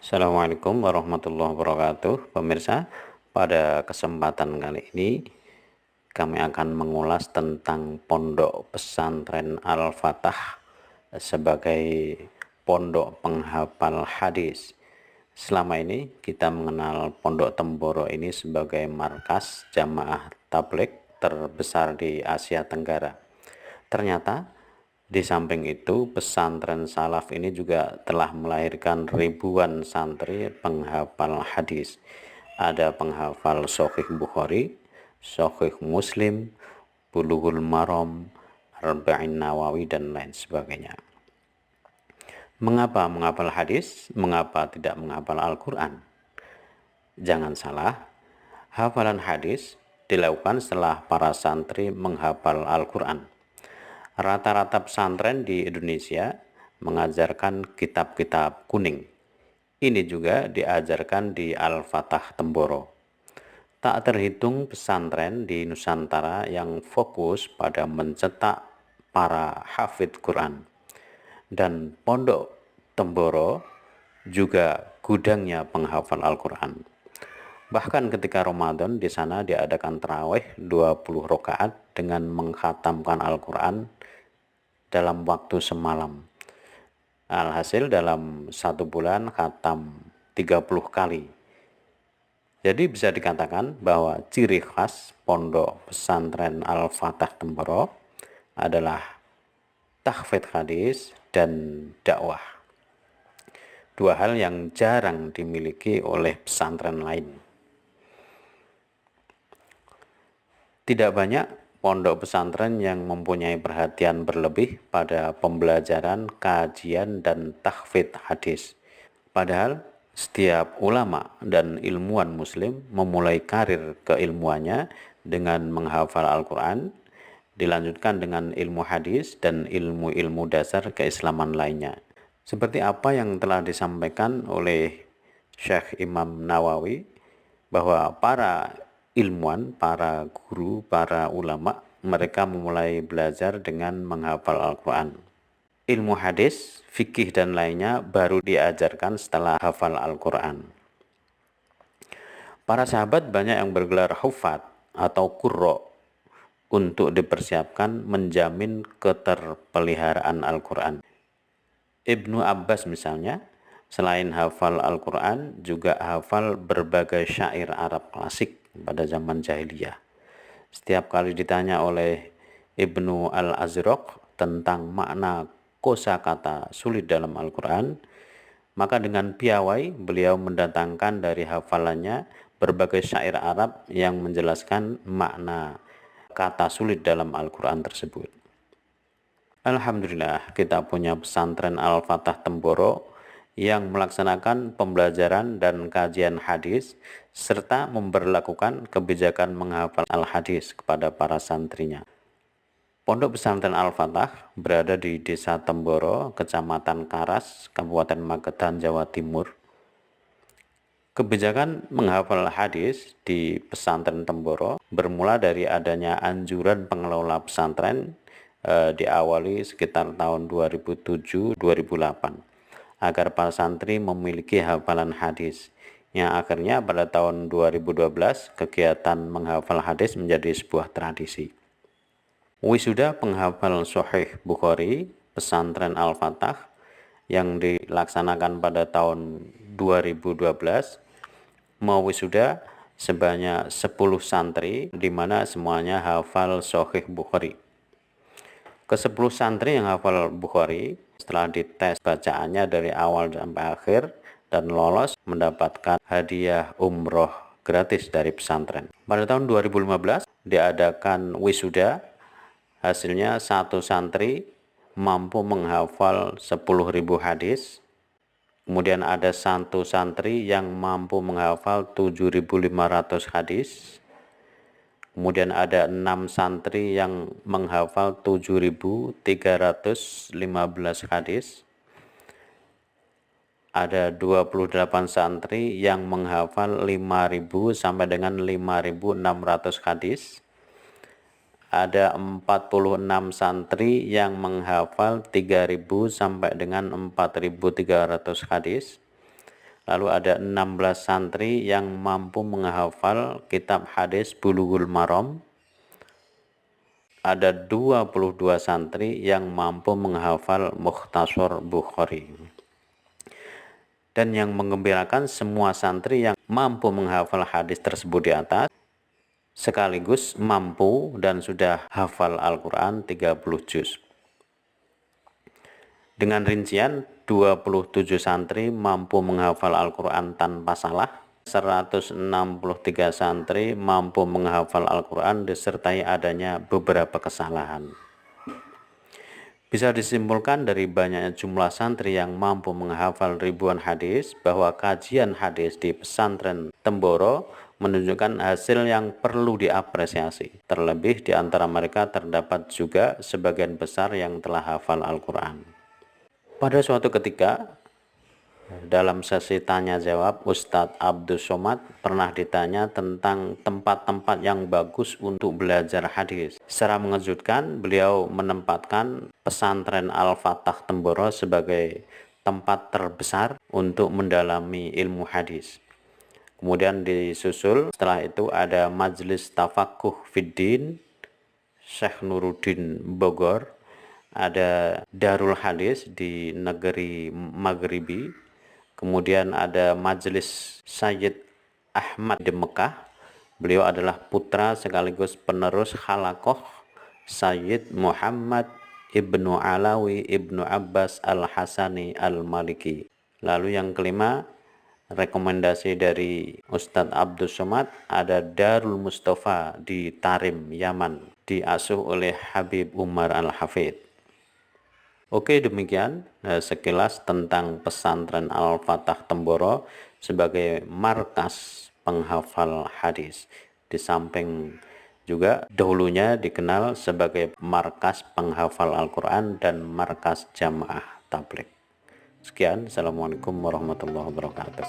Assalamualaikum warahmatullahi wabarakatuh. Pemirsa, pada kesempatan kali ini kami akan mengulas tentang Pondok Pesantren Al-Fatah sebagai pondok penghafal hadis. Selama ini kita mengenal Pondok Temboro ini sebagai markas jamaah tabligh terbesar di Asia Tenggara. Ternyata di samping itu, pesantren salaf ini juga telah melahirkan ribuan santri penghafal hadis. Ada penghafal Sahih Bukhari, Sahih Muslim, Bulughul Maram, Arba'in Nawawi, dan lain sebagainya. Mengapa menghafal hadis? Mengapa tidak menghafal Al-Quran? Jangan salah, hafalan hadis dilakukan setelah para santri menghafal Al-Quran. Rata-rata pesantren di Indonesia mengajarkan kitab-kitab kuning. Ini juga diajarkan di Al-Fatah Temboro. Tak terhitung pesantren di Nusantara yang fokus pada mencetak para hafidh Quran. Dan Pondok Temboro juga gudangnya penghafal Al-Quran. Bahkan ketika Ramadan di sana diadakan tarawih 20 rakaat dengan mengkhatamkan Al-Quran dalam waktu semalam. Alhasil dalam satu bulan khatam 30 kali. Jadi bisa dikatakan bahwa ciri khas Pondok Pesantren Al-Fatah Temboro adalah tahfidz hadis dan dakwah. Dua hal yang jarang dimiliki oleh pesantren lain. Tidak banyak pondok pesantren yang mempunyai perhatian berlebih pada pembelajaran, kajian, dan tahfidz hadis. Padahal setiap ulama dan ilmuwan muslim memulai karir keilmuannya dengan menghafal Al-Quran, dilanjutkan dengan ilmu hadis dan ilmu-ilmu dasar keislaman lainnya. Seperti apa yang telah disampaikan oleh Syekh Imam Nawawi, bahwa para ilmuwan, para guru, para ulama, mereka memulai belajar dengan menghafal Al-Quran. Ilmu hadis, fikih, dan lainnya baru diajarkan setelah hafal Al-Quran. Para sahabat banyak yang bergelar hufat atau qurra untuk dipersiapkan menjamin keterpeliharaan Al-Quran. Ibnu Abbas misalnya, selain hafal Al-Quran, juga hafal berbagai syair Arab klasik pada zaman jahiliyah. Setiap kali ditanya oleh Ibnu Al-Azraq tentang makna kosakata sulit dalam Al-Quran, maka dengan piawai beliau mendatangkan dari hafalannya berbagai syair Arab yang menjelaskan makna kata sulit dalam Al-Quran tersebut. Alhamdulillah, kita punya pesantren Al-Fatah Temboro yang melaksanakan pembelajaran dan kajian hadis serta memberlakukan kebijakan menghafal al-hadis kepada para santrinya. Pondok pesantren Al-Fatah berada di Desa Temboro, Kecamatan Karas, Kabupaten Magetan, Jawa Timur. Kebijakan menghafal hadis di pesantren Temboro bermula dari adanya anjuran pengelola pesantren diawali sekitar tahun 2007-2008 agar para santri memiliki hafalan hadis, yang akhirnya pada tahun 2012 kegiatan menghafal hadis menjadi sebuah tradisi. Wisuda penghafal Sahih Bukhari pesantren Al-Fatah yang dilaksanakan pada tahun 2012 mewisuda sebanyak 10 santri, di mana semuanya hafal Sahih Bukhari. Ke-10 santri yang hafal Bukhari setelah dites bacaannya dari awal sampai akhir dan lolos mendapatkan hadiah umroh gratis dari pesantren. Pada tahun 2015 diadakan wisuda, hasilnya satu santri mampu menghafal 10.000 hadis. Kemudian ada satu santri yang mampu menghafal 7.500 hadis. Kemudian ada 6 santri yang menghafal 7.315 hadis. Ada 28 santri yang menghafal 5.000 sampai dengan 5.600 hadis. Ada 46 santri yang menghafal 3.000 sampai dengan 4.300 hadis. Lalu ada 16 santri yang mampu menghafal kitab hadis Bulughul Maram. Ada 22 santri yang mampu menghafal Mukhtasar Bukhari. Dan yang menggembirakan, semua santri yang mampu menghafal hadis tersebut di atas sekaligus mampu dan sudah hafal Al-Quran 30 juz. Dengan rincian, 27 santri mampu menghafal Al-Quran tanpa salah, 163 santri mampu menghafal Al-Quran disertai adanya beberapa kesalahan. Bisa disimpulkan dari banyaknya jumlah santri yang mampu menghafal ribuan hadis bahwa kajian hadis di pesantren Temboro menunjukkan hasil yang perlu diapresiasi. Terlebih di antara mereka terdapat juga sebagian besar yang telah hafal Al-Quran. Pada suatu ketika, dalam sesi tanya jawab, Ustadz Abdus Somad pernah ditanya tentang tempat-tempat yang bagus untuk belajar hadis. Secara mengejutkan, beliau menempatkan pesantren Al-Fatah Temboro sebagai tempat terbesar untuk mendalami ilmu hadis. Kemudian disusul setelah itu ada Majelis Tafakuh Fiddin Syekh Nuruddin Bogor, ada Darul Hadis di negeri Maghribi, kemudian ada Majelis Sayyid Ahmad di Mekah. Beliau adalah putra sekaligus penerus Halakoh Sayyid Muhammad Ibnu Alawi Ibnu Abbas Al-Hasani Al-Maliki. Lalu yang kelima, rekomendasi dari Ustadz Abdus Somad, ada Darul Mustafa di Tarim, Yaman, diasuh oleh Habib Umar Al-Hafidh. Oke, demikian sekilas tentang pesantren Al-Fatah Temboro sebagai markas penghafal hadis. Di samping juga dahulunya dikenal sebagai markas penghafal Al-Quran dan markas jamaah tabligh. Sekian, Assalamualaikum warahmatullahi wabarakatuh.